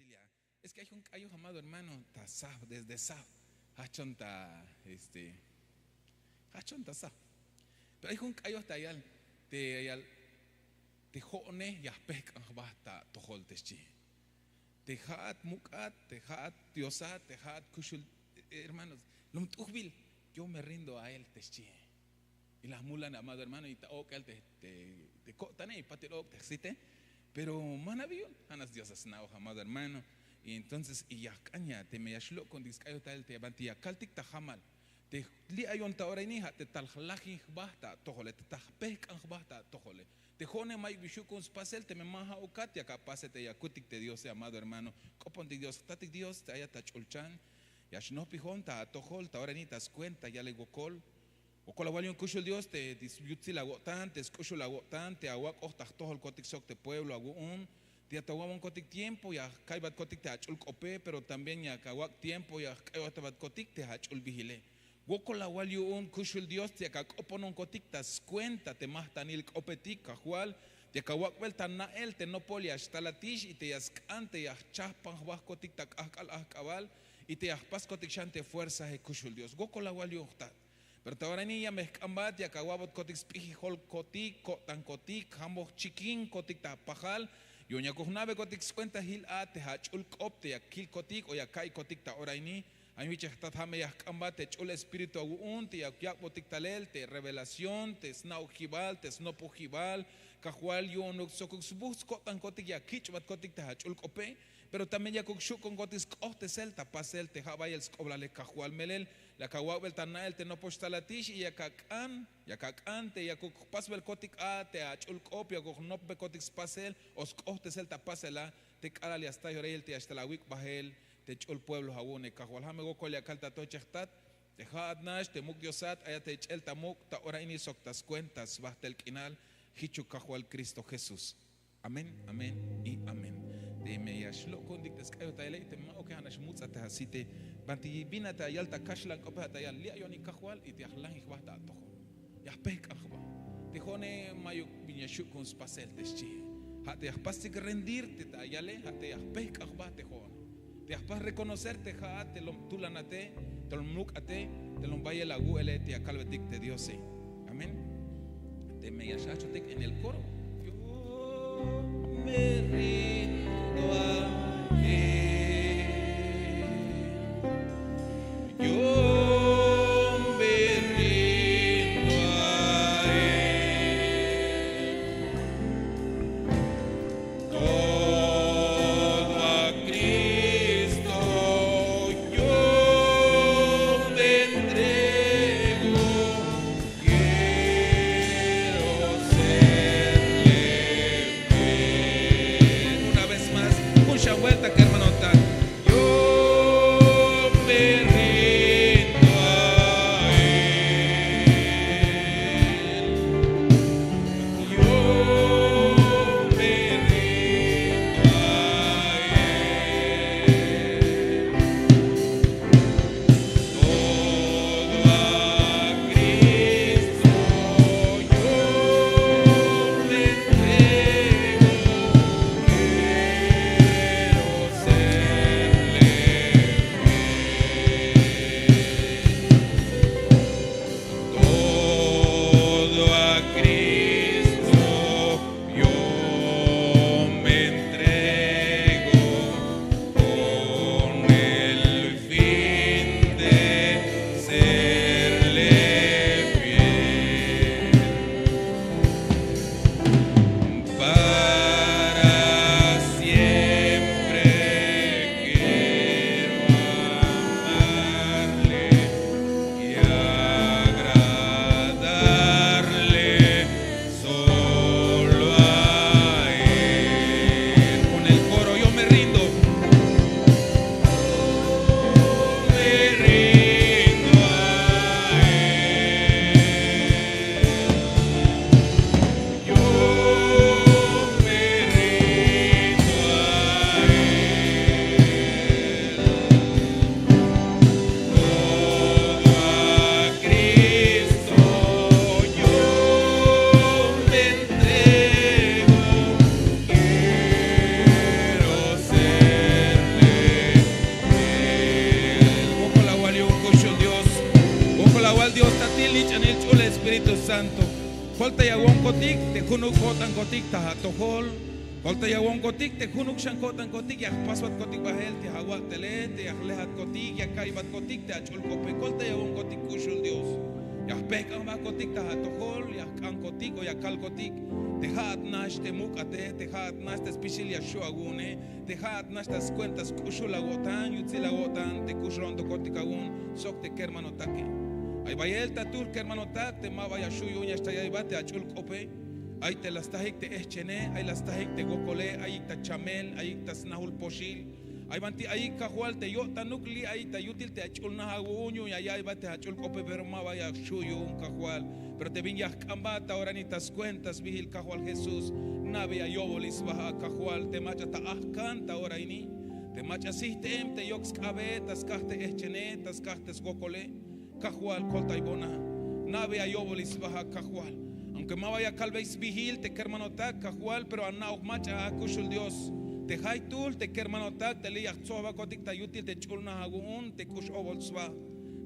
familia. Es que hay un callo, amado hermano, tasao, desde sao, hachonta, hachonta sao. Pero hay un callo hasta allá, te jone, ya pesca, basta, tojol teschi. Te hat mukat, te hat diosat, te hat kushul, hermanos, lo mtubil, yo me rindo a él teschi. Y las mulan, amado hermano, y él te cortan y patero, te excite. Pero manavión, anas diosas nao, amado hermano. Y entonces, y ya caña, te me yashlo con discayo tal, te avantia, caltic tajamal. Te li ayon ta ora inija, te talhlaji basta, tojole, te tajpek basta, tojole. Te jone may bishu con spasel, te me maja ukatia, capaz te yakutik te Dios, amado hermano. Copon de Dios, tatik Dios, te haya tachulchan. Yashno pijón, ta tojol, ta ora ni tas cuenta, ya le gokol. O con la valión cucho Dios, te disbutsi la gotan, te escucho la gotan, te aguac ojtaj tojol kotik sok te pueblo, aguun. Te ataguaban kotik tiempo, ya kaibat kotik te hachul kope, pero también ya kaguac tiempo, ya kaibat kotik te hachul vigile. Woko la walio un kushul Dios te akopon un kotik tas cuenta te mahtanil kopetik kajual te kaguac veltan na el te no poli hasta la tish y te yascante ya chaspan huas kotik tak akal akabal y te yaspas kotik chante fuerza he kushul Dios. Woko la walio htat. Pero ahora ni ya mezcambat ya kaguabot kotik spiji hol kotik kotan kotik hambos chikin kotik ta pajal. Yo ya cognave kotik cuenta hil a te hachul kopte ya kil kotik o ya kai kotik ta oraini. Hay muchas tatame ya kambate chul espíritu agun te ya botik talel te revelación te snau jibal te snopu jibal kajual yo no sokuk subus kotan kotik ya kich bat kotik ta hachul kope. Pero también ya kokshu con kotis kohte selta pasel te habay el skoblale kajual melel. La kaguabel tanael te no postalatish y ya kakante ya kuk pasbel kotik a te achul kopia kuk no be kotik pasel os kohte selta pasela te kalali hasta yorel te hasta la wik bahel te chul pueblo jabone kajual hame go kolia kalta to chechtat te hadnash te muk diosat aya te chel tamuk ta ora ini soktas cuentas basta el kinal hichu kajual Cristo Jesús. Amén, amén y amén. De me yashlo kondik des kayo tayle te ma okay hanash mutsa ta hasite banti bina ta yalta kashlan kopha ta yal li ayoni kakhwal iti akhlan ikhwa ta to ya pek akhba te jone mayo binyashu con spasel teschi ha te akhpasti rendirte ta yale ha te pek akhba te jone te akhpas reconocerte ha te lom tulanate te lom nukate te lom baye lagu ele te akalbetik te Dios. Amén. Te me yashacho tek en el coro. Yo me rindo a él. Yo me rindo a él. Todo a Cristo yo me entrego. Quiero serle fiel. Una vez tilich anil chule Espíritu Santo. Kolta yawon kotik te kunuk kotan kotik tahatohol. Kolta yawon kotik te kunuk shan kotan kotik yak paswat kotik bahel te hawat tele te yak lehat kotik yak kaibat kotik te achul kope. Kolta yawon kotik kushul Dios. Yak pek ang kotik tahatohol yak ang kotik o yak kal kotik. Te hat nash te mukate te hat nash te special yashu agune te hat nash te cuentas kushul agotan yutzil agotan te kushron to kotik agun sok te kermano take. Ay bayel tatur kermano tak te ma vaya shuyo uña está ya bate achul kope. Ay te las tajik te eschene, ay las tajik te gokole, ay ta chamel, ay ta snahul poshil. Ay banti ay kahual te yota nukli, ay ta yutil te achul nahaguño y ay bate achul kope pero ma vaya shuyo un kahual. Pero te vinyas kambata ahora ni tas cuentas vigil kahual Jesús. Nabe ayobolis baja kahual te macha ta ahkanta ahora ini. Te macha sistem te yox kabe tas kahte eschene, tas kahtes gokole. Kahual kolta ibona. Nabe ayobolis baja kahual. Aunque ma vaya calveis vigil te kermanotak kahual pero anauk macha akushul Dios. Te haitul te kermanotak te liyak tsoba kotik ta yutil te chulna hagun te kush obolsba.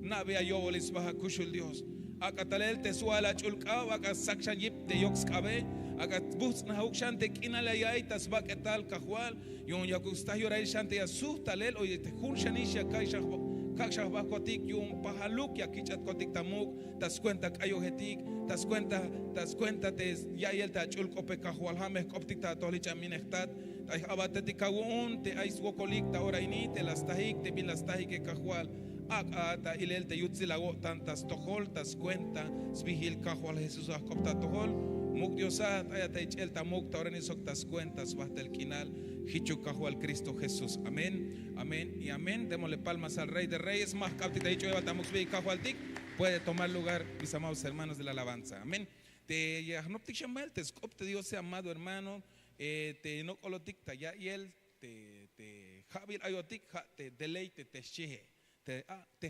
Nabe ayobolis baja kushul Dios. Akatalel te suala chulka waka sakshan yip te yox kabe. Agat bus na hukshan te kinala yai tas baketal kahual. Yon yakusta yorail shante yasuhtalel o te hunshanisha kai shahbo. Kakshah bakotik yung pahaluk ya kichat kotik tamuk tas cuenta kayo hetik tas cuenta te yayel ta chul kope kahual hameh koptik ta tolicha minehtat ay abatetik kawun te ais wokolik ta ora ini te las tahik te bin las tahik ke kahual ta ilel te yutzilago tantas tohol tas cuenta svihil kahual Jesús kopta tohol muk diosat ayata ichel tamuk ta ora ni sok tas cuentas bahtel kinal Hichu kahual Cristo Jesús. Amén, amén y amén. Démosle palmas al Rey de Reyes. Más captita dicho Evatamos kahual tik. Puede tomar lugar, mis amados hermanos de la alabanza. Amén. Te yahnoptik shamal, te scopte Dios amado hermano. Te no colotik ta ya y él te jabil ayotik te deleite te shehe. Te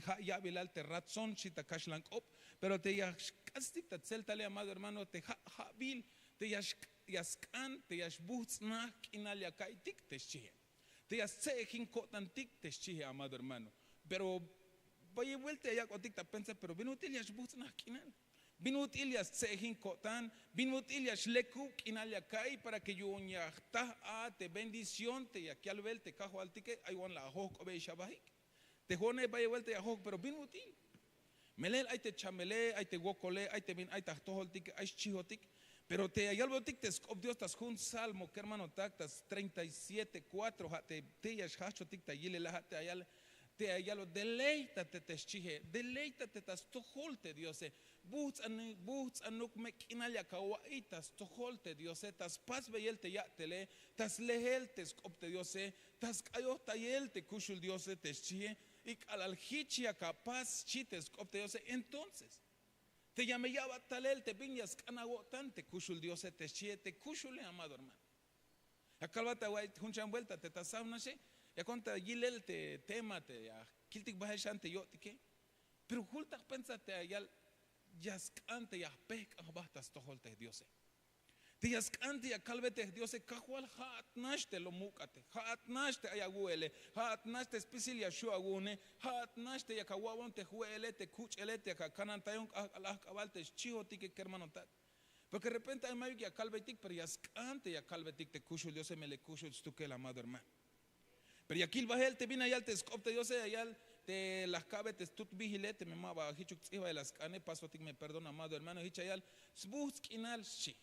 ha ya bilal te ratson shita kashlan op. Pero te yashkastik ta tseltale amado hermano. Te ha bil te yaskan te yashbutzna kinalia kaitik te shie te yasehin kotantik te shie amado hermano pero vaya vuelta ya kotik ta pensa pero binutil yashbutzna kinal binutil yasehin kotan binutil yashleku kinalia kai para que yo nyahta a te bendición te yakialvel te kajo altike ay won la hok obe shabahik te jone vaya vuelta ya hok pero binutil melel ay te chamele ay te gokole ay te bin ay ta toholtik ay chihotik. Pero te ayalbotik te scop Dios tas jun salmo que hermano tactas 37:4 te yash hachotik ta yile la te ayalo deleítate te chije deleítate tas toholte Dios boots anuk mekinalia kawaitas toholte Dios tas pas beyel te ya tele tas lehel te scop te Dios tas ayota yel te kushul Dios te chije y al hichia capaz chites scop te Dios entonces te llame ya batalel te viñas canagotan te kushul Dios te chie te kushule amado hermano. Acá bata guay junchan vuelta te tasavna she ya conta gilel te tema te ya kiltik bahashante yo tike pero julta pensa te ayal yaskante ya pek abastas toholte Dios. Te yaskante ya kalbete Dios kahual hat nashte lo mukate hat nashte ayaguele hat nashte special ya shuagune hat nashte ya kawawon te huele te kuchele te kanantayon alah kabalte chiho tike hermano tat porque de repente hay mayo ya kalbetik pero yaskante ya kalbetik te kushul Dios me le kushul stuke el amado hermano pero ya kil bahel te vina yal te scopte Dios ayal te las cabetes tut vigilete me maba hichuk iba de las cane paso tik me perdona amado hermano hichayal sbuts kinal shi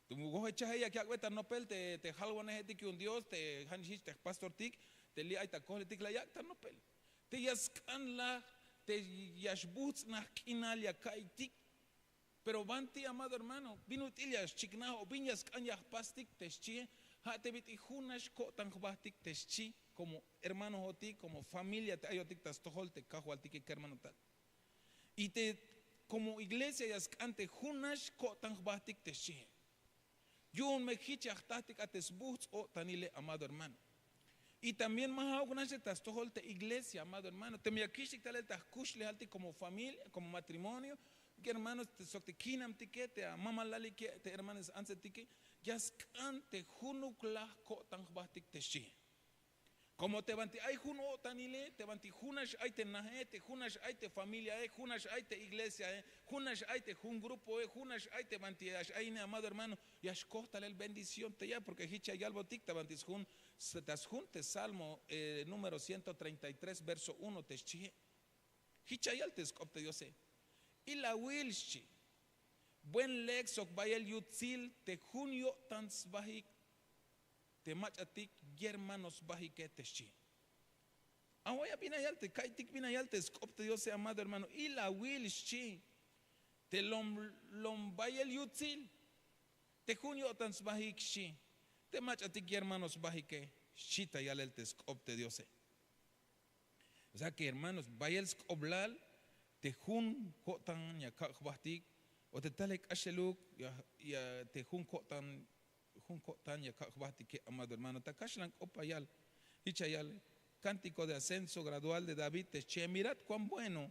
tu mugo echa ella que agüeta no pel te halwane hetik un Dios te hanjich te pastor tik te li aita kole tik la yakta no pel te yaskan la te yashbuts na kinal ya kaitik pero banti amado hermano binutilia chikna o viñas kanya pastik te chie ha te bit ihunash ko tan khbatik te chi como hermano hoti como familia te ayotik tas tohol te kahualtik ke hermano tat y te como iglesia yaskante hunash ko tan khbatik te chie Yun me hichachtatik atesbuts o tanile amado hermano. Y también más algunas estas toholte iglesia amado hermano. Te me akishik tal el taskush le alti como familia, como matrimonio. Que hermanos te sokte kinam tike te a mama lali que te hermanos anse tike. Yaskante hunukla ko tan khbatik te shi. Como te banti ay juno tanile, te banti junas ay te nahe, te junas ay te familia, junas ay te iglesia, junas ay te jun grupo, junas ay te banti ay ne amado hermano, y ashkohtale el bendición te ya, porque hicha ya albotik te bantis jun, tas jun te salmo número 133 verso 1 te chie. Hicha ya te skopte Dios. Y la wilchi, buen lexok bayel yutzil te junio tans bahik te machatik hermanos bahike te chi. Ahoya pinayalte, kaitik pinayalte, skopte Dios amado hermano. Y la wilchi te bayel yutzil te junio tans bahik chi te machatik hermanos bahike chita yalel te skopte Dios. O sea que hermanos, bayel skoblal te jun kotan ya kakbahtik o te talek asheluk ya te jun kotan ya kakbahtik que amado hermano takashlan opayal hichayal cántico de ascenso gradual de David te che, mirad cuán bueno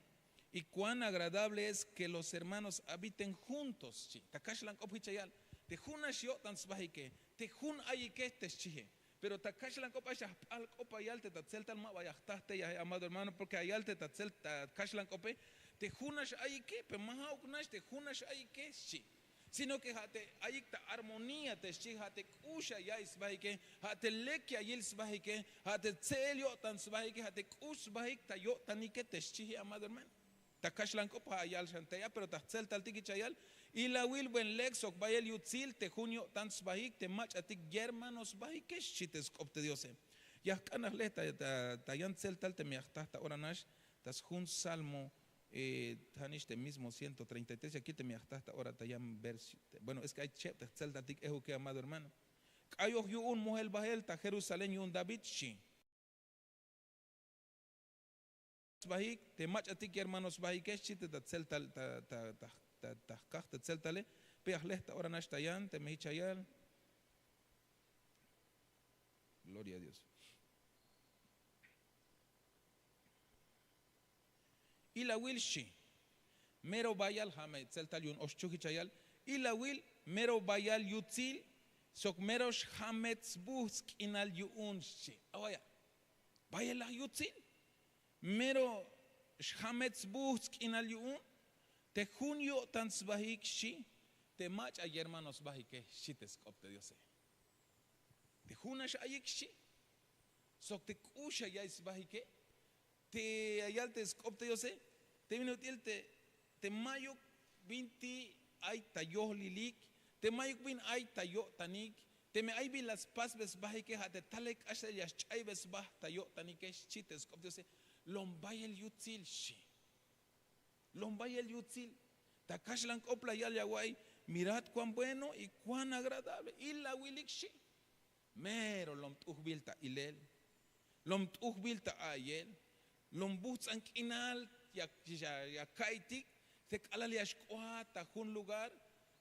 y cuán agradable es que los hermanos habiten juntos chi takashlan op hichayal te junash yo tan sbahike te jun ayike te chije. Pero takashlan kopayal al kopayal te tatzeltal ma vayahtaste ya amado hermano porque ayal te tatzel takashlan kope te junash ayike pe mahauknash te junash ayike chi, sino que hate ayikta armonía te chi hate kusha ya isbahike hate lekia yil sbahike hate tselio tan sbahike hate kus bahik ta yo tanike te chi amado hermano takashlan kopa ayal shanteya pero tatzeltal tiki chayal. Y la will buen lexok bayel yutzil te junio tan sbahik te mach atik hermanos bahik chites opte Dios. Ya canas leta tayan celtal te miachtasta oranash tas jun salmo tanish te mismo 133 aquí te miachtasta ora tayan versión. Bueno, es que hay chep te celtal tik ejo que amado hermano. Ayo yu un mujer bahel ta Jerusalén yu un David shi. Bahik te mach atik hermanos bahik chite ta celtal ta kahta tseltale peahlehta ora nashtayan te mehichayal. Gloria a Dios. Y la will shi mero bayal hame tseltal yun oshchuhichayal y la will mero bayal yutzil sok merosh hametz busk inal yun shi awaya bayal yutzil mero hametz busk inal yun te junio tan sbahik shi te mach ay hermanos bahike shi te skopte Dios. Te junash ayik shi sok te kusha ya isbahike te ayal te skopte Dios. Te minutil te mayuk 20 ay tayo lilik te mayuk bin ay tayo tanik te me ay bin las pas bes bahike hate talek ashe yash chay bes bah tayo tanike shi te skopte Dios. Lombayel yutzil shi Lombay el yutzil, takashlan kopla yal yaguay, mirad cuán bueno y cuán agradable. Y la wilikshi, mero lom tuhbilta ilel, lom tuhbilta ayel, lom butzan kinal ya kaitik, te kalal yashkwata un lugar,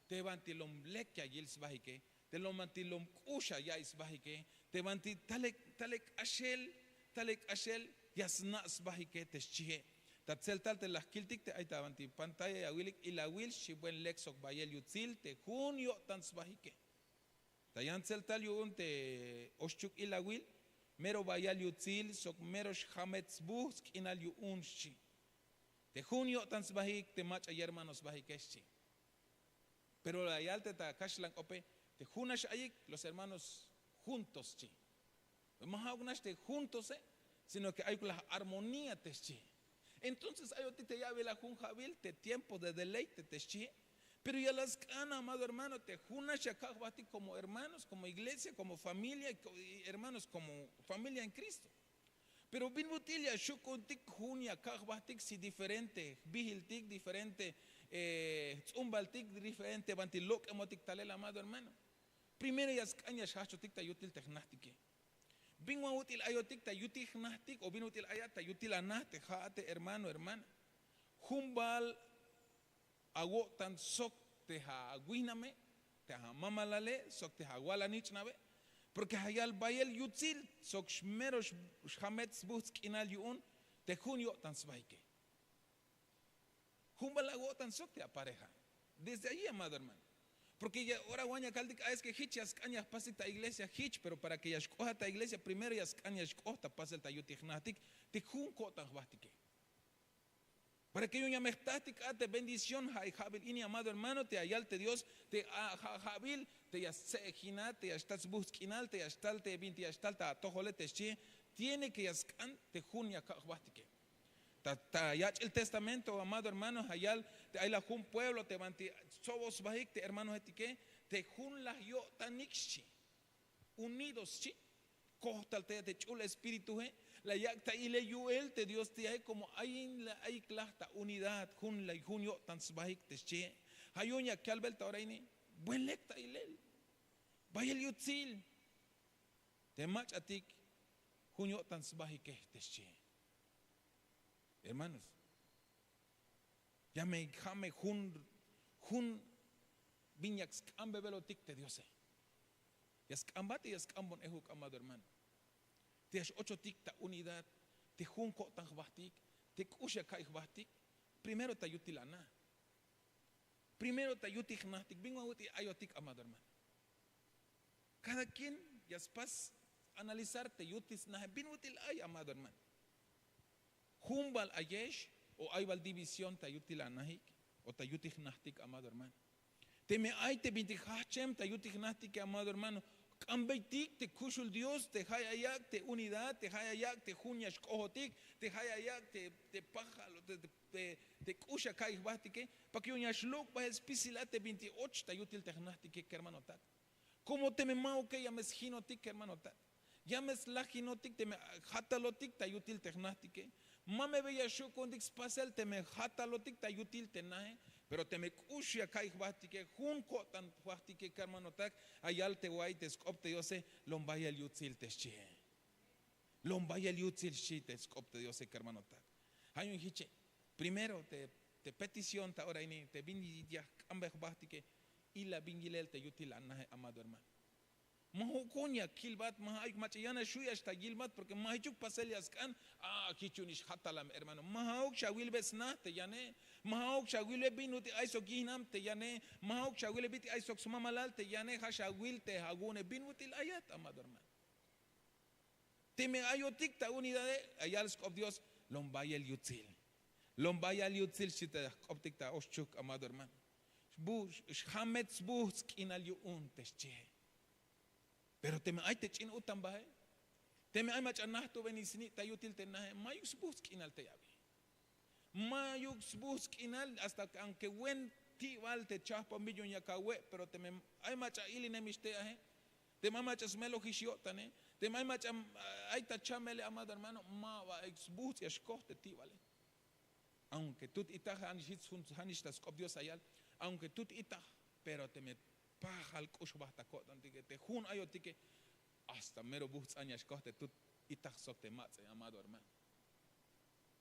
te banti lom lekya yil sbahike, te lom banti lom kusha ya isbahike, te banti talek ashel yasna sbahike te shie. Tatzeltal te las kiltik te ay tabanti pantalla ya wilik y la wil shi buen lexok bayel yutzil te junio tan sbahike. Tayan zeltal yun te oshchuk y la wil mero bayal yutzil sok mero shametz busk inal yun shi. Te junio tan sbahik te mach ay hermanos bahike shi. Pero la yalte ta kashlan ope te junash ayik los hermanos juntos shi. Mahagnash te juntos sino que hay la armonía te shi. Entonces hay te llave la junjabil te tiempo de deleite te chie. Pero ya las cana, amado hermano, te juna shakabati como hermanos, como iglesia, como familia, hermanos, como familia en Cristo. Pero bin butilia shukuntik junia kakbatik si diferente, vigiltik diferente, zumbaltik diferente, bantilok emotik talel, amado hermano. Primero ya caña shachotik tayutil technastike. Bin util ayotik ta yutil nahtik o bin util ayat ta yutil anahte jaate hermano hermana. Humbal ago tan sok te ha guiname te ha mamalale sok te ha gualanichnave porque hayal bayel yutil sok shmeros shametz busk inal yun te junio tan sbaike. Humbal ago tan sok te apareja. Desde ahí, amado hermano. Porque ya ahora guaña caldic es que hich ya cañas pasa esta iglesia hich, pero para que ya escoja esta iglesia primero ya cañas escoja pasa el tayutignatic, te jun cotan bastique. Para que yo ya me te bendición, Jabil, y amado hermano, te ayalte Dios, te Jabil, te ya sejina, te ya estás busquinal, te ya estal, te vinti ya estal, te atojole, te che, tiene que ya scan, te jun ya bastique. El testamento, amado hermano, hayal, te hay la jun pueblo, te vanti, sobos bajik, te hermanos etique, te jun la yo tanikshi, unidos, chi, costal te chula espíritu, la yacta y le yuel te Dios te hay como hay clasta unidad, jun la junio tan bajik te che, hayuña que albelta oraini, buen lecta y lel, vaya el yutzil, te mach atik, junio tan bajik te che. Hermanos, ya me jame jun viñax cambe velotic te Dios. Ya scambate ya scambon ejuk amado hermano. Te has 8 ticta unidad, te jun ko tan bastik, te kusha kai bastik. Primero te yutilana. Primero te yutignatic, bingo uti ayotic amado hermano. Cada quien ya pas analizarte yutis na bin util ay amado hermano. Jumbal ayesh o aybal división tayutilanaik o tayutignastik amado hermano. Te me ay te bintikachem tayutignastik amado hermano. Ambeitik te kushul Dios te hayayak te unidad te hayayak te junyash kohotik te hayayak te pájalo te kusha kai batike pa que unyash lok ba espisilate 28 tayutil tegnastik hermano tak. Como te me mau que yames hinotik hermano tak. Yames la hinotik te me hatalotik tayutil tegnastik. Mame veía yo con spasial te me jata lotic ta yutil te nae, pero te me cushia kai que junco tan que hermano tak ayal te guay te scopte yo sé lombaya el yutil te che. Lombaya el yutil chi te scopte yo sé hermano tak. Hay un hiche. Primero te petición ta ahora ini te vini ya cambe que y la vingilel te yutil anae amado hermano. Mahukonya kilbat mahaik machayana shuya hasta gilbat porque mahachuk paselias kan kichunish hatalam hermano mahauk shawil besna te yane mahauk shawil binuti aisok ginam te yane mahauk shawil biti aisok sumamalal te yane hashawil te hagune binutil ayat amado hermano te me ayotik ta unidad ayal of Dios lombaya el yutzil si te optik ta oshchuk amado hermano bush hamets busk inal yuun tesche. Pero te me ay te chin utan bae. Te me ay machanah tu benisni tayutil te nahe. Mayux buskinal te yabi. Mayux buskinal hasta aunque wen ti val te chaspa millón yakawe, pero te me ay macha ili nemiste ahe. Te me machas melo hishiotane. Te me ay macha ay tachamele amado hermano. Ma va ex bus yashkote ti vale. Aunque tut itah anishits hanishtas kop Dios ayal. Aunque tut itah, pero te me pajal kushbahta kotan te jun ayotike hasta mero buhts añas kohte tut itah sokte matze amado hermano.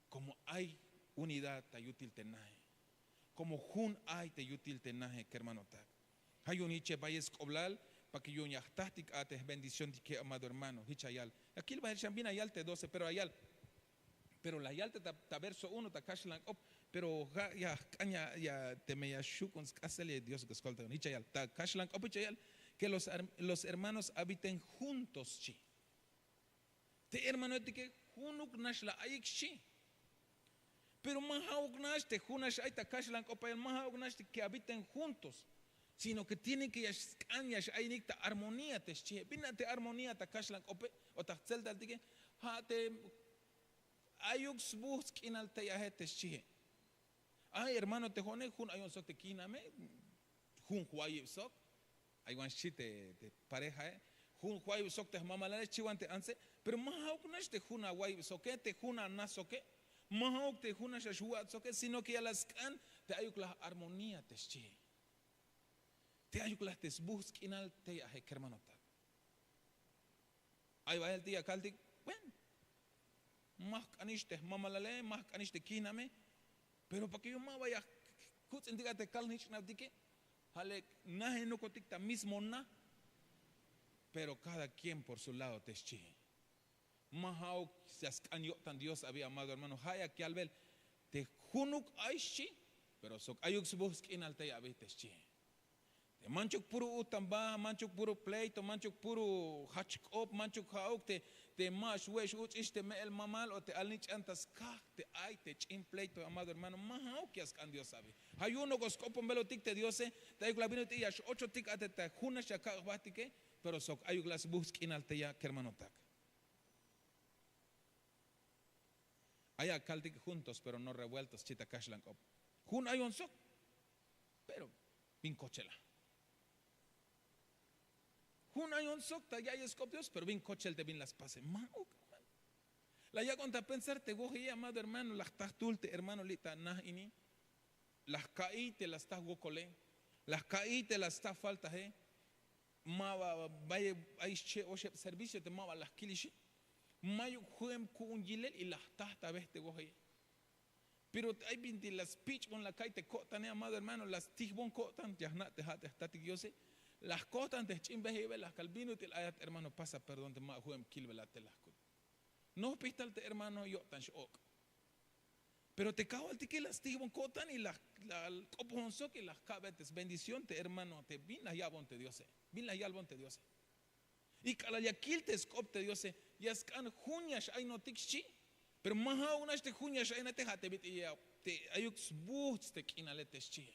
Como hay unidad tayutil tenaje. Como jun hay tayutil tenaje que hermano tak. Hay un hiche vayes coblal para que yo yachtastik ates bendición de que amado hermano hichayal. Aquí el bajer chambina ayal te 12 pero ayal. Pero la ayal te verso 1 ta kashlan op. Pero ya caña ya te me yashu con casele Dios que escolta con hichayal ta kashlan opichayal que los hermanos habiten juntos chi. Te hermano te que junuk nashla ayik chi. Pero mahauk nash te junash ay ta kashlan opayal mahauk nash que habiten juntos, sino que tienen que yash ay nicta armonía te chi. Binate armonía ta kashlan ope o ta celda te que ha te ayuk sbusk inal te yahete chi. Ay, hermano, te jone, jun hay un sok te kiname, jun huay sok, hay un chite de pareja, jun huay sok te mamalane chiwante anse, pero mahauk nash te juna huay soke, te juna nasoke, mahauk te juna shashuat soke, sino que a las can te ayuk la armonía te chi. Te ayuk la tesbusk inal te yahe hermanota. Ay va el día caldi, bueno, más caniste mamalale, más caniste kiname. Pero para que yo me vaya, kuts indicate kalnich na dike, hale nahe no kotikta mismo na, pero cada quien por su lado te chi. Mahao se ascanyo tan Dios había amado hermano, haya que al ver te junuk aishi, pero sok ayuk subusk in alte yabe te chi. Manchuk puro utamba, manchuk puro pleito, manchuk puro hachkop, manchuk hauk te mash wesh uch iste me el mamal o te alnich antas ka te ay te chin pleito, amado hermano, mahau que ascan Dios sabe. Hay uno goscopo velo tic te Diose, te hay glabino te yash 8 tic ate te juna shaka batike, pero sok hay glas buskin al te ya que hermano tak. Hay alcalde juntos pero no revueltos, chita kashlan kop. Jun hay un sok, pero bin cochela. Jun hay un sok, ta ya hay escopios, pero bin cochel te bin las pase. La ya conta pensar te goji, amado hermano, las tahtulte, hermano lita nah ini, las caí te las tas gokole, las caí te las tas falta, mava vaya hay servicio te mava las kilishi. Mayo juem ku un gilel y las tahta ves te goji. Pero hay binti las pitch con la caite cotan, amado hermano, las tijbon cotan, yahna te hate statigiose, las cotan te chimbe y las calvino te ayat hermano pasa perdón te ma juem kilvela te las cot. No pistal te hermano yo tan shock. Pero te cago al tique las tijbon cotan y las copon so que las cabetes bendición te hermano te bin la yabon te diose. Bin la yabon te diose. Y calayakil te scop te diose, yascan juñas ay no tixchi. Pero más aún este junio ya no te jate bit y te ayux boots te kinale te schie.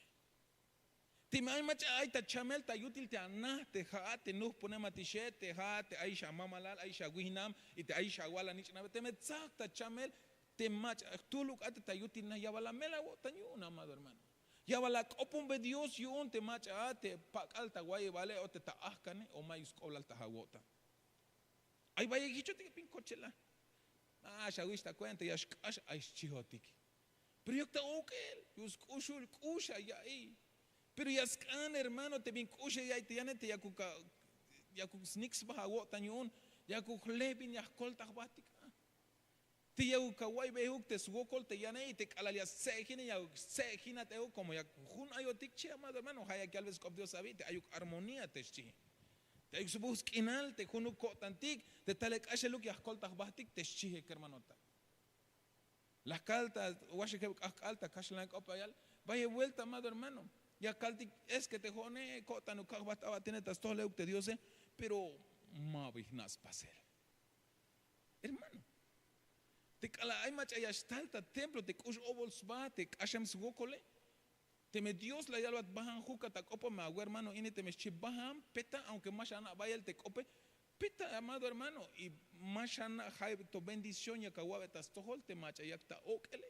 Te mai macha ay ta chamel ta yutil te anah te jate no pone matishe te jate aisha mamalal aisha guinam y te aisha wala nich na te metzak ta chamel te mach tu luk ate ta yutil na ya wala mela tanyu una amado hermano. Ya wala opun be Dios yun te macha te pak alta guay vale o te ta ahkane o mayus koblal ta hawota. Ay vaya gicho te pin cochela. Ya viste cuenta, ya es chihotik. Pero yo te okel, yo escucho el kusha ya ahí. Pero ya scan hermano, te bin kusha ya te yanete ya kuka snicks baja wota nyun, ya kuklebin ya kolta batika. Te ya ukawai behuk te sugokol te yane y te kalalia sejina ya sejina te como ya jun ayotik che amado hermano, haya que alves cop Dios sabite, ayuk armonía te chi. Te exubus kinal te junu kotantik te talek asheluk ya kolta bahtik te chihe hermanota. Las caltas washe que alta kashlan opayal vaya vuelta amado hermano. Ya caltik es que te jone kotanu kahbataba tiene tas todo leuk te diose, pero mabignas pasel. Hermano. Te kala ay mach ya stalta templo te kush obols ba te kashem sugokole. Te me Dios la yalvat bajan juca ta copa ma hermano y te me bajan peta aunque más ana vaya el te cope peta amado hermano y más ana hay to bendición ya kawabe tas tohol te macha ya ta okele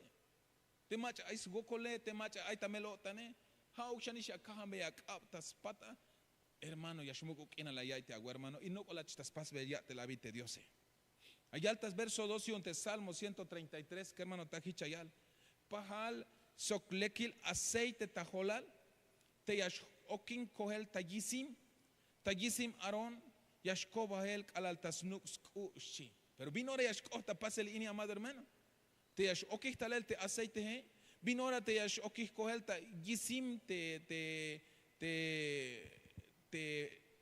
te macha ay sugokole te macha ay tamelo tane how shanisha kahame ya tas pata hermano ya shmuko kina la ya te agua hermano y no con la chitas pas ve ya te la vite Dios. Allá altas verso 2 y un Salmo 133 que hermano tajichayal pajal soklekil aceite tajolal te yash okin kohel tayisim aron yash kobahel kalal tasnuk skushi. Pero vino ahora yash kohta pasel ini amado hermano te yash okih talel te aceite he vino ahora te yash okih kohel ta yisim te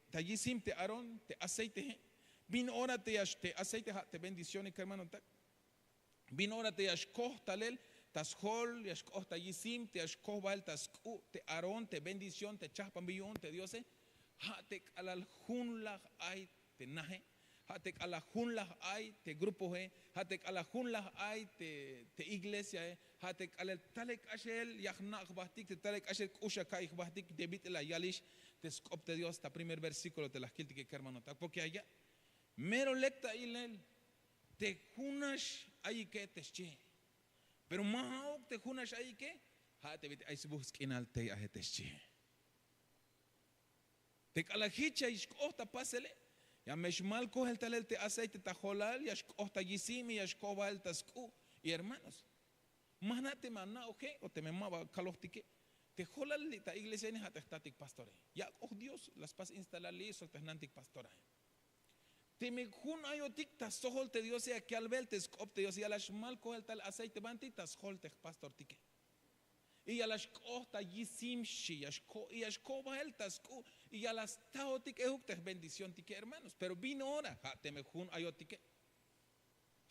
tayisim te aron te aceite he vino ahora te yash te aceite te bendiciones que hermano tak vino ahora te yash koh talel tas hol, te ashkohta yisim, te ashkohbal, tas ku, te aron, te bendición, te chahpan billón, te diose, hatek alal junlah ay, te naje, hatek alal junlah ay, te grupo he, hatek alal junlah ay, te iglesia he, hatek alal talek ashel, yahnak bahtik, te talek ashel kushakaik bahtik, te bit la yalish, te skop te Dios, ta primer versículo te las kilti que hermano, porque allá, mero lecta ilel, te junash ay que te che. Pero más te junas ahí que hate bit ay busquen alte a heteschi te kalahicha is kohta pasele ya meshmal kohel talel te aceite tajolal ya kohta yisimi ya koba el tasku y hermanos manate manna oke o te memaba kalostike te holal ta iglesia ni hate static pastore ya oh Dios las pas instalarli so tenantic pastora te me jun ayotik tas sohol te Dios ya que al ver te scop te Dios ya las mal kohel tal aceite banti tas hol te pastor tike y ya las kohta yisim shi ya shkoba el tas ku y ya las taotik euk te bendición tike hermanos pero vino ahora ha te me jun ayotik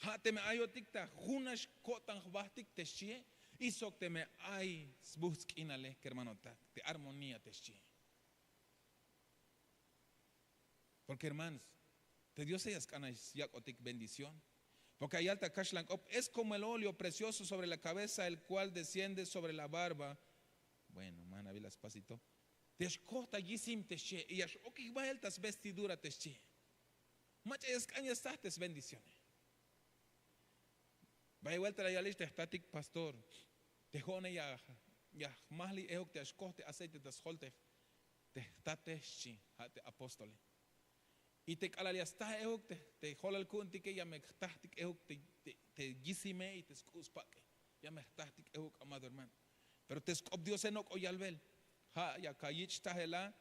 ha te me ayotik ta junash kotan bahtik te shie y sok te me ay busk inale hermano ta te armonía te shie Porque hermanos, te Dios ellas canas ya otik bendición. Porque hay alta kashlan es como el óleo precioso sobre la cabeza, el cual desciende sobre la barba. Bueno, man, vi las pasito. Te escota yisim te she. Y as ok va altas vestidura te she. Macha es cañas tastes bendiciones. Vaya vuelta la yalista estatic pastor. Te jone ya mahli eok te escote aceite te scholte. Te tate shi te apóstole. Y te calaliasta eok te jola el kunti que ya me tahtik eok te yisime y te scuspaque. Ya me tahtik eok amado hermano. Pero te scop Dios enok oyalbel. Ha ya kayich tahela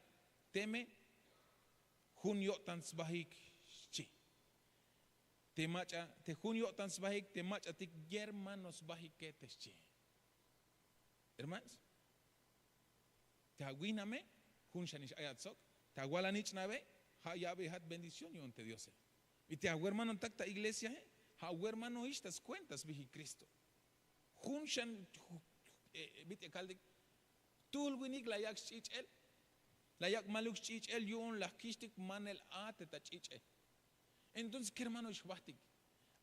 teme junio tans bahik chi. Te macha te junio tans bahik te macha tik hermanos bahiketes chi. Hermanos, te aguiname junshanish ayatsok, te agualanich nave, ha yabe hat bendición y ante Dios. Y te agu hermano tacta iglesia, ha hermano estas cuentas viji Cristo. Junshan bit kaldik tul winik la yak chichel, la yak maluk chichel yun la kishtik manel ate ta chichel. Entonces, ¿qué hermano ishbahtik?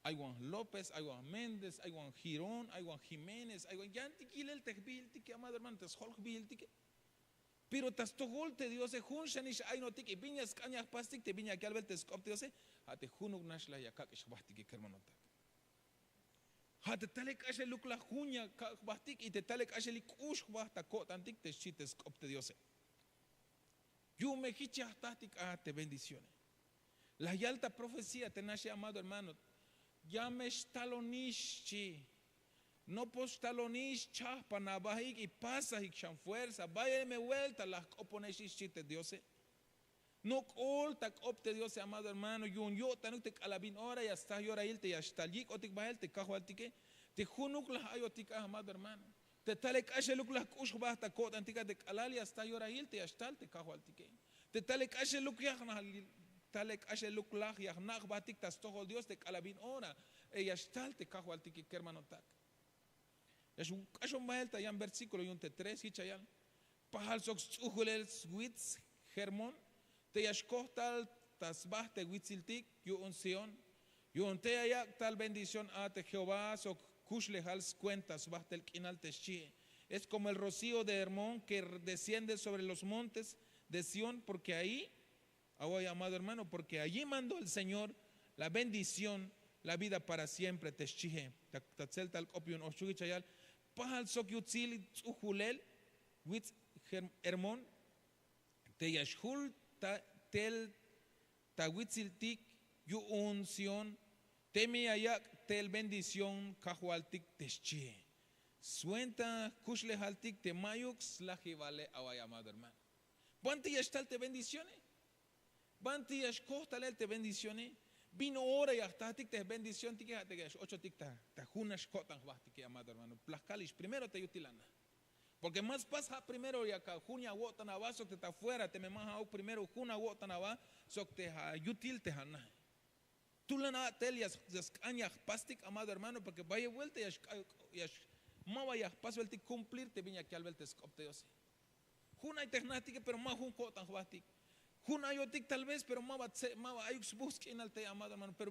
Hay Juan López, hay Juan Méndez, hay Juan Girón, hay Juan Jiménez, hay Juan Yantiquil el Tejbiltique, amado hermano, Tejolbiltique. Pero Tastogolte Dios se junshanish hay no tiki, viñas cañas pastic, te viña que albel te scop Dios se, a te junuk nashla yakak ishbahtik, hermano tak. Ha te talek ashe luk la junya bahtik y te talek ashe lik ush bahta kot antik te shit scop Dios se. Yo me hicha táctic a te bendiciones. La alta profecía te nace, amado hermano. Ya me estalonish chi. No postalonis chapa na bahik y pasa y chan fuerza. Vaya me vuelta las coponesis chite Dios. No colta opte Dios, amado hermano. Yo tanuk te calabin ora y hasta yora ilte y hasta lik otik bahel te cajo altike. Te junuk las ayotika, amado hermano. Te tale kashe luk las kush basta kot antika de calali hasta yora ilte y hasta te cajo altike. Te tale kashe luk yahna talek ashe luk lach yachnach batik tas toho Dios te calabin ora ella stalte cajo altiki hermano tak es un caso maelta ya en versículo 3 y chayal pahal sox uhulel switz germon te yashkohtal tas bahte witziltik yu unción yu unte ya tal bendición a te Jehová so kushlehals cuentas bahtel kinal teshi es como el rocío de Hermón que desciende sobre los montes de Sión porque ahí ahora, amado hermano, porque allí mandó el Señor la bendición, la vida para siempre. Teschije, tatzel tal copion oshugichayal, pahal sokyutzil uhulel, witz hermon, te yashul tel tawitziltik yu unción, temi ayak tel bendición kahualtik teschije. Suenta kushlehaltik te mayux la jivale ahora, amado hermano. ¿Cuánto ya está te bendiciones? Banti escosta te bendiciones. Vino hora y hasta te bendición te quedas 8 ticta. Te junas cotan que amado hermano. Plascalis primero te utilana. Porque más pasa primero y acá junia wotan abaso te está afuera te me maja primero juna wotan abaso so te ha util te hana. Tú la na telias cañas pastic amado hermano porque vaya vuelta y ma vaya paso el te cumplir te viña que al ver te scopte Dios. Juna y tecnática pero más jun cotan bastic. Juna yotik tal vez, pero mava ayux busque en alte amado hermano, pero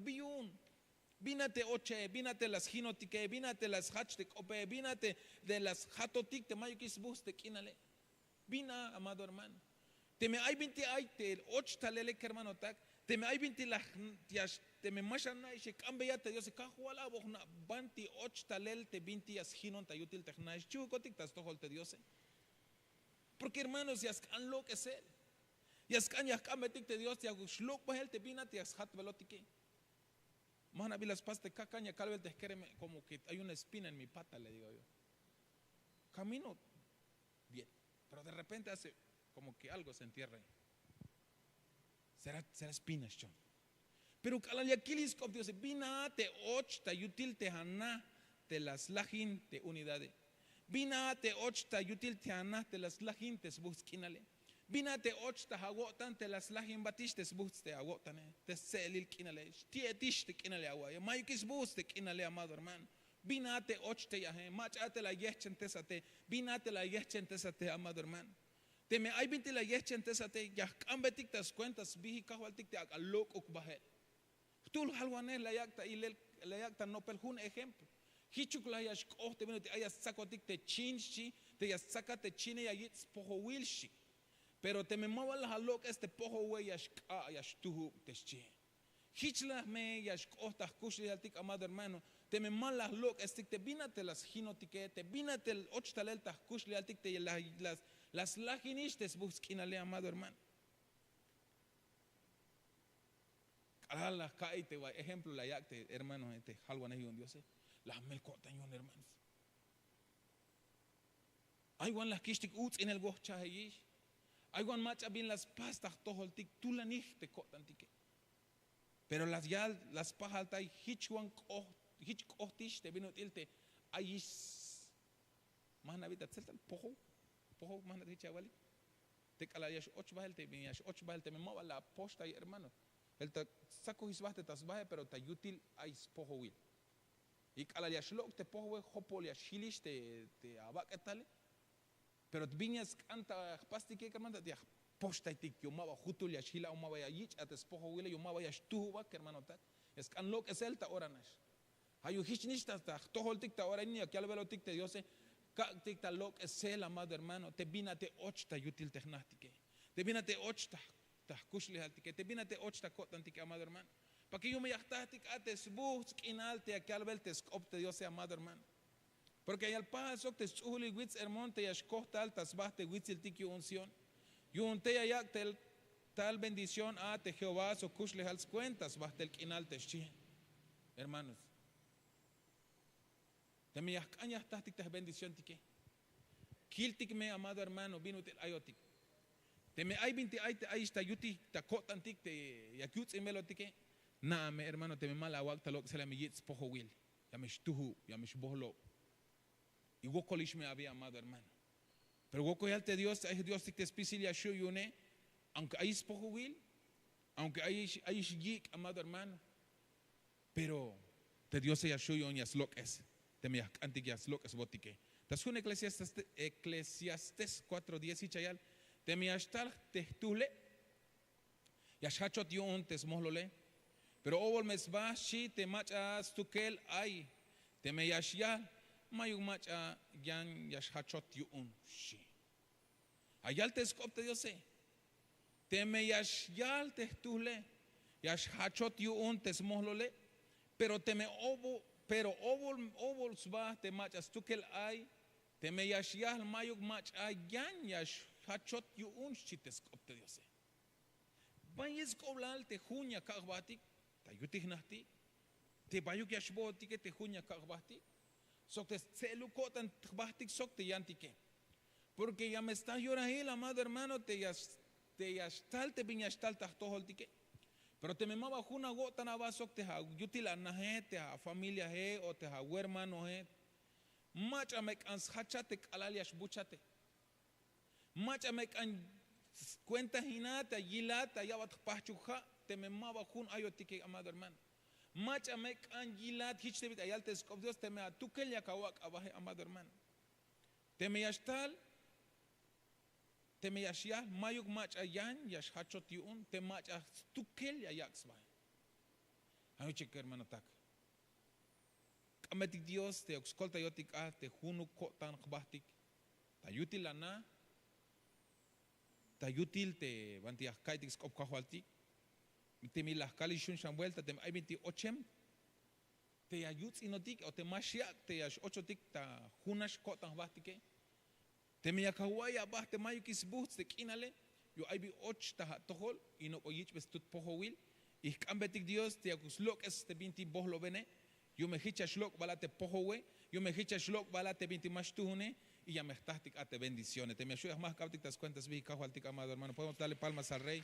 vínate oche, vínate las ginotike, vínate las hachtek ope, vínate de las hatotik te mayukis buste kinale. Vina amado hermano. Te me hay 20 ay te och talele hermano tak, te me hay 20 las te me mashana y se cambia te Dios se cajuala bojna banti och talel te 20 as ginon tayutil technais chukotik tas tohol te Dios. Porque hermanos ya han lo que ser. Y es caña cametic de Dios te hago shlok bahel te vina te has hat velotike. Mana vi las pastas caña calvel te quereme como que hay una espina en mi pata le digo yo. Camino bien, pero de repente hace como que algo se entierra ahí. Será espinas John. Pero calaliaquilis cop Dios vina te och ta yutil te hana te las lajin te unidades. Vina te och ta yutil te hana te las lajin te busquinale. Binate ochta hagotan te las lajin batistes buste agotane te selil kinale tietiste kinale agua ya mayukis buste kinale amado hermano binate ochte ya machate la yechen tesate binate la yechen tesate amado hermano Teme ay binti la yechen tesate ya cambetik tas cuentas bihi kahwaltik te akalok ukbahel. Tul halwane la yakta ilel la yakta no peljun ejemplo. Hichuk la yash oh te vino te ayas sakotik te chinchi te yas sakate chine ya yits poho wilshi. Pero te me mueva la halok este poho we yash ka yash tuhu teschi. Hichla me yash oh tas kushli altik amado hermano. Te me mal las lok estik te binate las hinotike te binate el ochtalel tas kushli altik te las laginishtes busquinale amado hermano. Las caite ejemplo la yakte hermano este halwan un Dios las melcotan yon hermanos. Hay wan las kishtik uts en el gocha heyish. Hay wan macha bien las pastas toholtik tulanich te cotantique. Pero las ya las pajaltai hichwan hich kohtish te vino tilte ayis mahna vita tseltal poho mahna hichavali te kalayash och bahel te biniash och bahel te me mova la posta y hermano el ta saco hisbaste tas baje pero ta yutil ais poho wil y kalayash lok te poho hopol ya shilish te abaketale pero binias canta pasti que hermano te posta tik yo mava hutul ya shila mava ya yich ates poho wil yo mava ya shtuwa hermano ta es kan lok es el ta oranas. Hayu hichnishtas ta toholtik ta ora ni aquel velotik te diose tik ta lok es el amado hermano te binate ochta yutil technatike te binate ochta ta kushli haltike te binate ochta kotantike amado hermano para que yo me yachtatik ates buch inalte aquel veltes opte diose amado hermano porque al pa sok te chuli wits hermonte ya shkohta altas baste witzil tik unción yunte ya tel tal bendición a te Jehová so kushli hals cuentas baste el inalte chi hermanos. Te me yascañas tastic te bendición tique. Kiltik me amado hermano vino te ayotik. Te me ay binti ay te ay esta yuti ta cotantik te yakuts en melotique. Na me hermano te me mala wakta lo que se le me yits poho will. Ya me shtuhu ya me shbohlo. Y wokolish me había amado hermano. Pero woko yalte Dios ay Dios te especial ya shu yune. Aunque hay poho will, aunque hay yik amado hermano. Pero te Dios ya shu yun yas lo que es. Te me antiquias lo que es botique. Tas un Eclesiastes 4:10 y chayal. Te me ashtal te tule. Yashachot yon tes mohlole. Pero ovol mesba shi te machas tukel ay. Te me yashyal mayug macha yan yashachot yon shi. Ayal te skop te Dios. Te me yashyal te tule. Yashachot yon tes mohlole. Pero te me ovol sba te machas tukel ay te me yashyal mayuk mach yan yash hachot yun chites kopte Dios. Vayes koblal te junya kahbatik ta yutik nahti te bayuk yashbotik te junya kahbatik sok te celu kotan kahbatik sok te yantike porque ya me está llorando amado hermano te yashtal te vinyashtal tahtoholtike. Pero te me mava juna gota na vasok te ha yutila na he te ha familia he o te ha hermano he macha me kan hachate kalaliash buchate macha me kan cuenta hinata yilata yabat pachuja te me mava jun ayotike amado hermano macha me kan yilat hichte bit ayalte skop Dios te me atukel yakawak abaje amado hermano te me yashtal te me yashya mayuk mach ayan yash hachot yun te mach tukel ya yaksba ayo chek hermano tak kametik Dios te oxkolta yotik te hunu kotan khbahtik ta yutil lana ta yutil te bantiah kaitik skop khwaltik te mi las kalishun shan vuelta te ay 28 te ayuts inotik o te mashyak te yash 8 tik ta hunash kotan khbahtike te me yakawaya baste mayo kisbuts te kinale yo ay bi och ta tohol y no oyich bestut poho will y cambetik Dios te akuslok es te binti bohlo bene yo me hicha shlok balate poho we yo me hicha shlok balate binti mashtuhune y ya me estahtik ate bendiciones te me ayudas más captik tas cuentas vi kahualtik amado hermano podemos darle palmas al rey.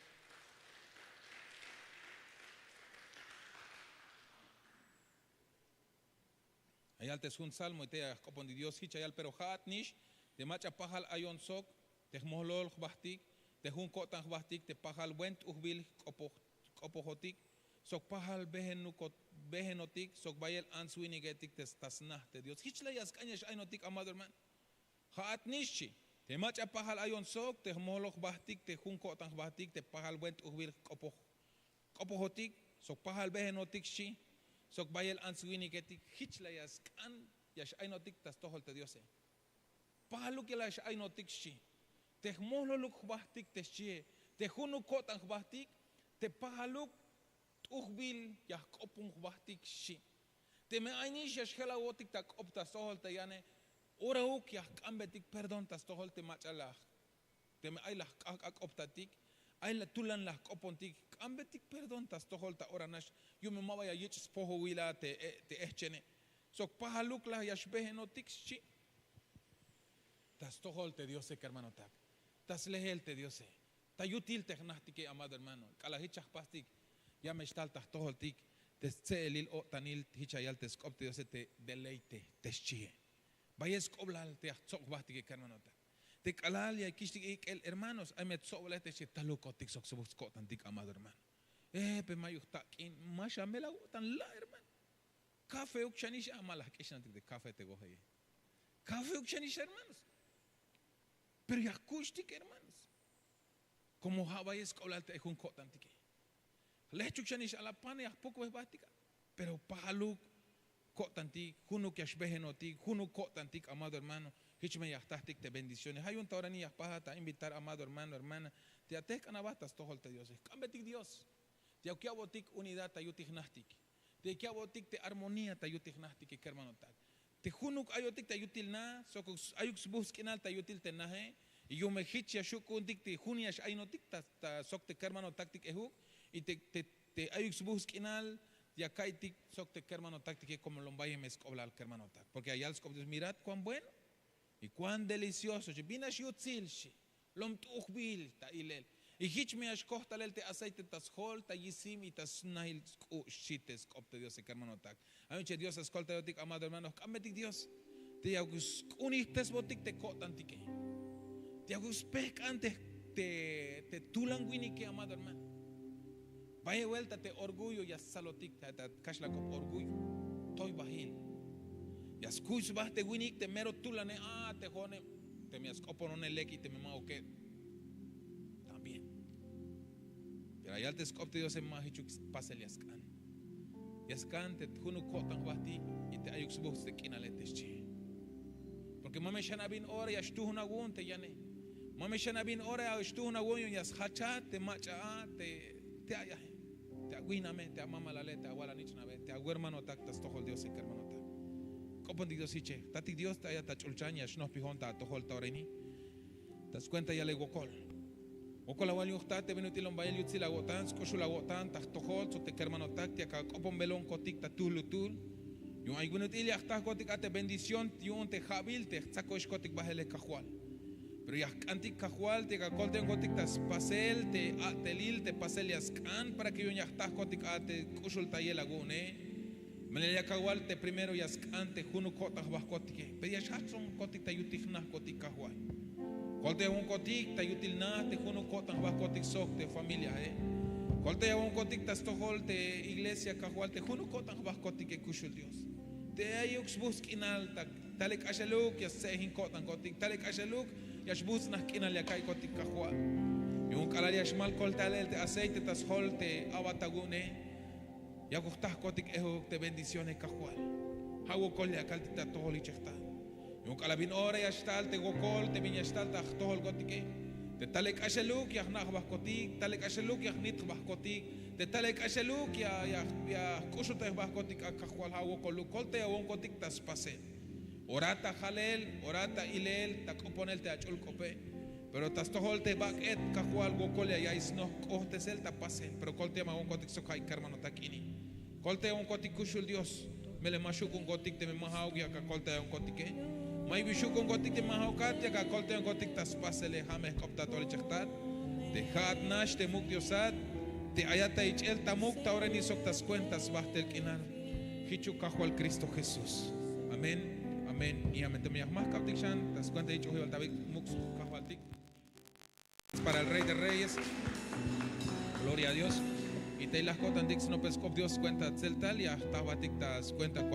Ayal te es un salmo y te acopon de Dios hicha ayal pero hat nish te macha pahal ayon sok te mohlol khbahtik te hun kotan khbahtik te pahal went uhbil kopohotik sok pahal behenotik sok bayel answinigetik te tasnah te Dios hichla yas kanyas aynotik amado hermano hat nishi Te macha pahal ayon sok, te molok bahtik, te junko tang bahtik, te pahal went uhwil kopohotik, sok pahal behenotik shi, sok bayel answini ketik, hichla yas kan, yash ainotik tas tohol te Diose. Pahaluk yash ainotik shi, te mololuk bahtik te shi, te junko tang bahtik, te pahaluk uhwil yah kopung bahtik shi. Te me ainish yash hela wotik tak optas tohol te yane, ora uk yah kambetik perdon tas tohol te machalah. Te me ay lah ak optatik, ay la tulan lah kopontik, kambetik perdon tas tohol ta ora nash, yo me mabaya yich poho wila te echene. Sok pahaluk lah yash behenotik shi. Tas tohol te Diose que hermano tak. Tas lehel te Diose. Ta yutil te gnastike amado hermano. Kalahichach pastik, ya me estal tas tohol tik, te tseelil o tanil hichayal te skop te Diose te deleite, te schie. Vayes koblal te achok bastike hermano tak. Te kalal ya kishtik el hermanos, ay met sobla te che talukotik sok subskotantik amado hermano. Pe mayuhtak in masha mela tan la hermano. Kafe ukshanish amala kishantik de kafe te gohe. Kafe ukshanish hermanos. Pero ya kushtik hermanos. Como vayes koblal te un kotantike. Lechuk shanish ala pane ya poco es bastika. Pero pahaluk kotantik, hunu que ashbehenotik, hunu kotantik, amado hermano, hichme yahtastik te bendiciones. Hay un taurani yahpaja ta invitar, amado hermano, hermana, te atek anabastas tohol te Dios. Cambetik Dios. Te aukiabotik unidad ta yutik nastik. Te aukiabotik te armonía ta yutik nastik, hermano tak. Te hunuk ayotik ta yutil na, sokus ayuk buskinal ta yutil te nahe, y yo me hitch yashukuntik te huniash ainotik ta sok te hermano taktik ehuk, y te ayuk buskinal ya kaitik sok te hermano táctique como lombaye me escobla hermano tak, porque allá el Dios mirad cuán bueno y cuán delicioso, binas yutzil shi, lom tuchbil ta ilel, y hich me ashkohtalel te aceite tas hol ta yisim y tas nahil shites copte Dios hermano tak. Anoche Dios escolta yotik amado hermano, kametik Dios, te agus unites botik te kotantike, te agus pek antes te tulanguinike amado hermano. Vaya vuelta te orgullo y salotik ta kashla con orgullo. Toy bahil. Ya escuch vas te winik te mero tulane te jone te me ascopo no leki te me mao que también. Pero allá te scopte Dios en más hichuk pasel yaskan. Yaskan te hunu kotan basti y te ayuk subus te kinale te chi. Porque mame shana bin ora ya shtu huna gun te yane. Mame shana bin ora ya shtu huna gun yas hacha te macha te ayah. Te aguiname, te amama la leta, aguala nichnave, te agu hermano taktas tohol Dios ek hermano tak. Kopon di Dios iche, tatik Dios ta ya ta chulchanya shno pihon ta tohol taureni. Tas cuenta ya le gokol. Gokol awal yuhta te benutilon bael yutzi la gotan, skoshu la gotan, ta tohol so te hermano tak, te ka kopon belon kotik ta tulutul. Yung ay gunutil ya ta kotik ate bendición, yung te jabil te tsakosh kotik bahele kahual. Pero ya antik kahual te kakol te gotik tas pasel te atelil te pasel yaskan para que yo ya tas gotik ate kushul ta yelagune. Mele ya kahual te primero yaskan te hunu kotak bas kotike. Pero ya shakson kotik ta yutik na kotik kahual. Kol te un kotik ta yutil na te hunu kotak bas kotik sok te familia Kol te un kotik tas tohol te iglesia kahual te hunu kotak bas kotik kushul Dios. Te ayux buskinal tak talek ashaluk ya sehin kotan kotik talek ashaluk yashbuz nakina le kai kotik kahwa yung kalal yashmal kol talel te aceite tas hol te abatagune ya gustah kotik te bendiciones kahwa hawo kol ya kaltita tohol ichta yung kalabin ora yashtal te gokol te binyashtal ta tohol kotik te talek ashaluk ya nakbah kotik talek ashaluk ya nitbah kotik te talek ashaluk ya kushute bah kotik kahwa hawo kol te awon kotik tas pase. Orata jalel, orata ilel, ta componel te achul cope, pero tas tohol te baket kahual gokolia ya isno kohte sel ta pase, pero kolte ma un kotik sokai hermano takini. Kolte un kotik kushul Dios, mele mashuk un kotik te me mahau ya ka kolte un kotike. Mai bishuk un kotik te mahau kat ya ka kolte un kotik tas pase le hame kopta tol chaktat. Te hat nash te muk diosat, te ayata ichel tamuk ta oreni sok tas cuentas bahtel kinan. Hichu kahual Cristo Jesús. Amén. Amén. Y amén. Te me llamas Captikshan. Te das cuenta de dicho Jehová David Mux Kahualtik. Para el Rey de Reyes. Gloria a Dios. Y te las cotan dix no pescop Dios cuenta zeltal y hasta batik das cuenta 40.